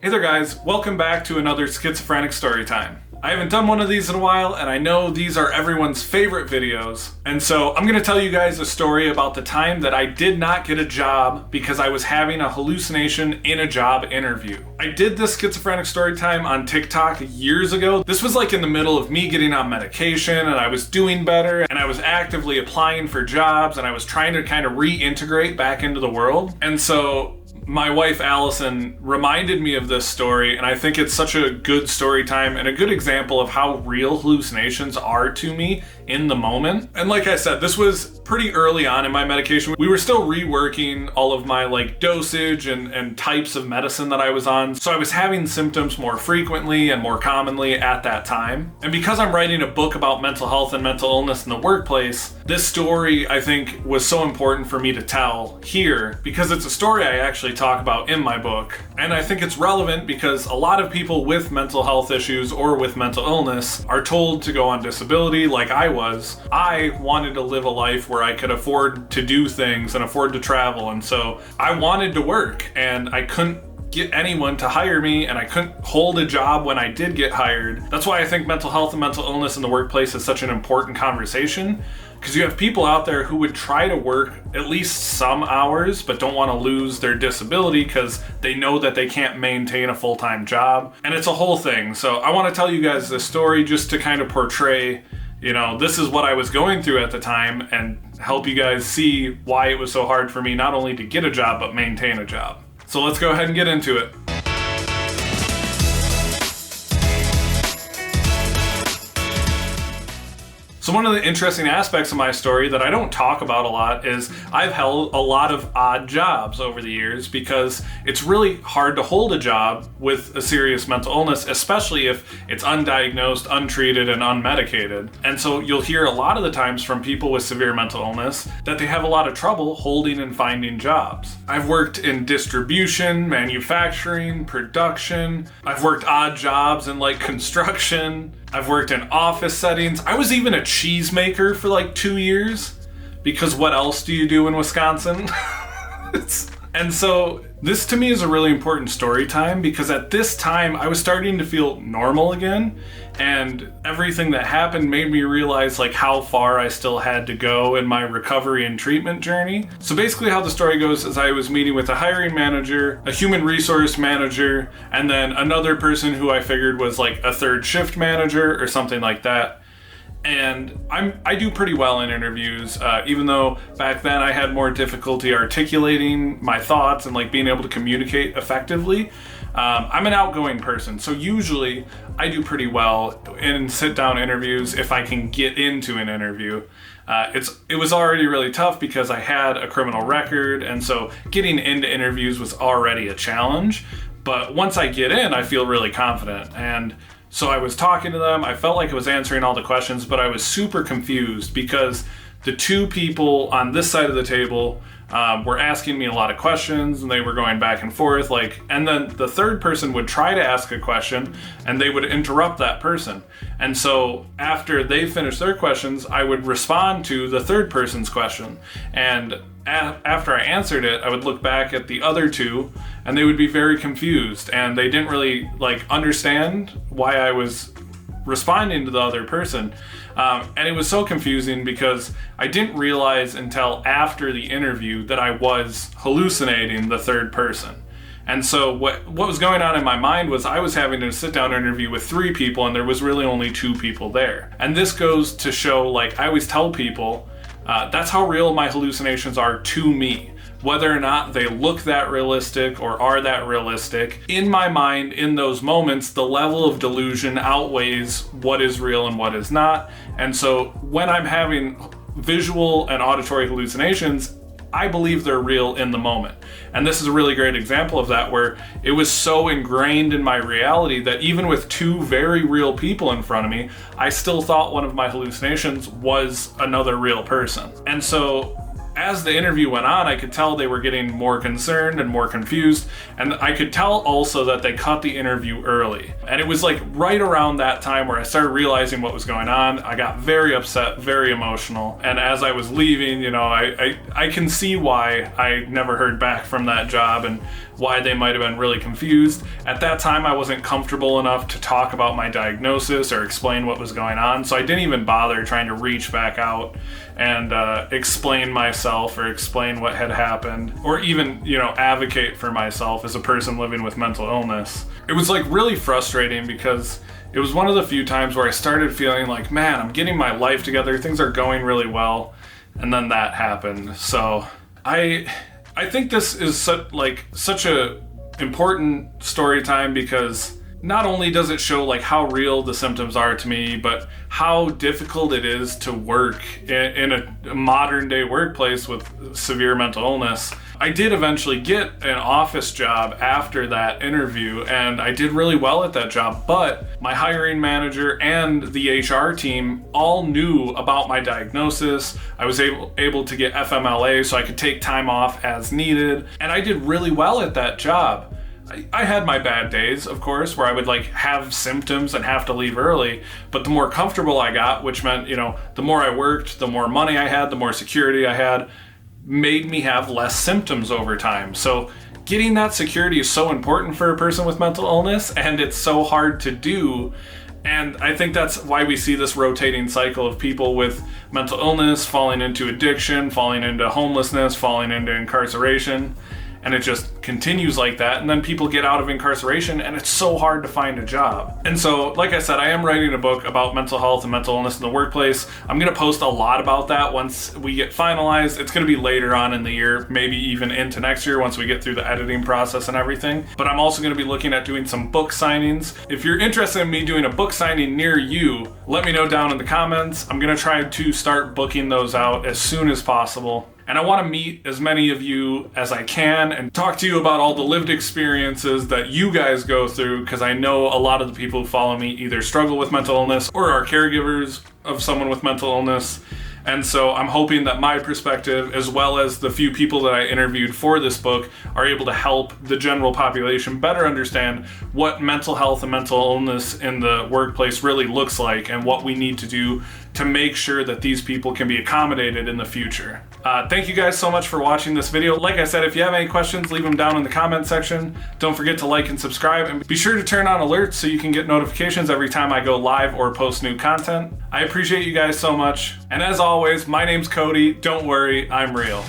Hey there guys, welcome back to another schizophrenic story time. I haven't done one of these in a while, and I know these are everyone's favorite videos. And so I'm gonna tell you guys a story about the time that I did not get a job because I was having a hallucination in a job interview. I did this schizophrenic story time on TikTok years ago. This was like in the middle of me getting on medication, and I was doing better, and I was actively applying for jobs, and I was trying to kind of reintegrate back into the world. And so my wife Allison reminded me of this story, and I think it's such a good story time and a good example of how real hallucinations are to me in the moment. And like I said, this was pretty early on in my medication. We were still reworking all of my dosage and types of medicine that I was on. So I was having symptoms more frequently and more commonly at that time. And because I'm writing a book about mental health and mental illness in the workplace, this story I think was so important for me to tell here because it's a story I actually talk about in my book. And I think it's relevant because a lot of people with mental health issues or with mental illness are told to go on disability like I was. I wanted to live a life where I could afford to do things and afford to travel, and so I wanted to work, and I couldn't get anyone to hire me, and I couldn't hold a job when I did get hired. That's why I think mental health and mental illness in the workplace is such an important conversation, because you have people out there who would try to work at least some hours but don't want to lose their disability because they know that they can't maintain a full-time job, and it's a whole thing. So I want to tell you guys this story just to kind of portray, this is what I was going through at the time and help you guys see why it was so hard for me not only to get a job but maintain a job. So let's go ahead and get into it. So one of the interesting aspects of my story that I don't talk about a lot is I've held a lot of odd jobs over the years because it's really hard to hold a job with a serious mental illness, especially if it's undiagnosed, untreated, and unmedicated. And so you'll hear a lot of the times from people with severe mental illness that they have a lot of trouble holding and finding jobs. I've worked in distribution, manufacturing, production. I've worked odd jobs in construction. I've worked in office settings. I was even a cheesemaker for 2 years because what else do you do in Wisconsin? And so this to me is a really important story time because at this time I was starting to feel normal again, and everything that happened made me realize how far I still had to go in my recovery and treatment journey. So basically how the story goes is I was meeting with a hiring manager, a human resource manager, and then another person who I figured was a third shift manager or something like that. And I do pretty well in interviews, even though back then I had more difficulty articulating my thoughts and being able to communicate effectively. I'm an outgoing person, so usually I do pretty well in sit-down interviews if I can get into an interview. It was already really tough because I had a criminal record, and so getting into interviews was already a challenge. But once I get in, I feel really confident. And so I was talking to them, I felt like I was answering all the questions, but I was super confused because the two people on this side of the table were asking me a lot of questions, and they were going back and forth, and then the third person would try to ask a question and they would interrupt that person. And so after they finished their questions, I would respond to the third person's question. And after I answered it, I would look back at the other two and they would be very confused, and they didn't really understand why I was responding to the other person. And it was so confusing because I didn't realize until after the interview that I was hallucinating the third person. And so what was going on in my mind was I was having a sit-down interview with 3 people, and there was really only 2 people there. And this goes to show, I always tell people, that's how real my hallucinations are to me. Whether or not they look that realistic or are that realistic, in my mind, in those moments, the level of delusion outweighs what is real and what is not. And so when I'm having visual and auditory hallucinations, I believe they're real in the moment. And this is a really great example of that, where it was so ingrained in my reality that even with 2 very real people in front of me, I still thought one of my hallucinations was another real person. And so as the interview went on, I could tell they were getting more concerned and more confused, and I could tell also that they cut the interview early. And it was right around that time where I started realizing what was going on. I got very upset, very emotional, and as I was leaving, I can see why I never heard back from that job, and why they might have been really confused. At that time, I wasn't comfortable enough to talk about my diagnosis or explain what was going on, so I didn't even bother trying to reach back out and explain myself or explain what had happened, or even, advocate for myself as a person living with mental illness. It was like really frustrating because it was one of the few times where I started feeling like, man, I'm getting my life together, things are going really well, and then that happened. So I think this is such a important story time because not only does it show like how real the symptoms are to me, but how difficult it is to work in a modern day workplace with severe mental illness. I did eventually get an office job after that interview, and I did really well at that job, but my hiring manager and the HR team all knew about my diagnosis. I was able to get FMLA so I could take time off as needed, and I did really well at that job. I had my bad days, of course, where I would have symptoms and have to leave early, but the more comfortable I got, which meant, the more I worked, the more money I had, the more security I had, made me have less symptoms over time. So getting that security is so important for a person with mental illness, and it's so hard to do. And I think that's why we see this rotating cycle of people with mental illness falling into addiction, falling into homelessness, falling into incarceration. And it just continues like that, and then people get out of incarceration and it's so hard to find a job. And so, like I said, I am writing a book about mental health and mental illness in the workplace. I'm gonna post a lot about that once we get finalized. It's gonna be later on in the year, maybe even into next year once we get through the editing process and everything. But I'm also gonna be looking at doing some book signings. If you're interested in me doing a book signing near you, let me know down in the comments. I'm gonna try to start booking those out as soon as possible. And I want to meet as many of you as I can and talk to you about all the lived experiences that you guys go through, because I know a lot of the people who follow me either struggle with mental illness or are caregivers of someone with mental illness. And so I'm hoping that my perspective, as well as the few people that I interviewed for this book, are able to help the general population better understand what mental health and mental illness in the workplace really looks like and what we need to do to make sure that these people can be accommodated in the future. Thank you guys so much for watching this video. Like I said, if you have any questions, leave them down in the comment section. Don't forget to like and subscribe, and be sure to turn on alerts so you can get notifications every time I go live or post new content. I appreciate you guys so much. And as always, my name's Cody. Don't worry, I'm real.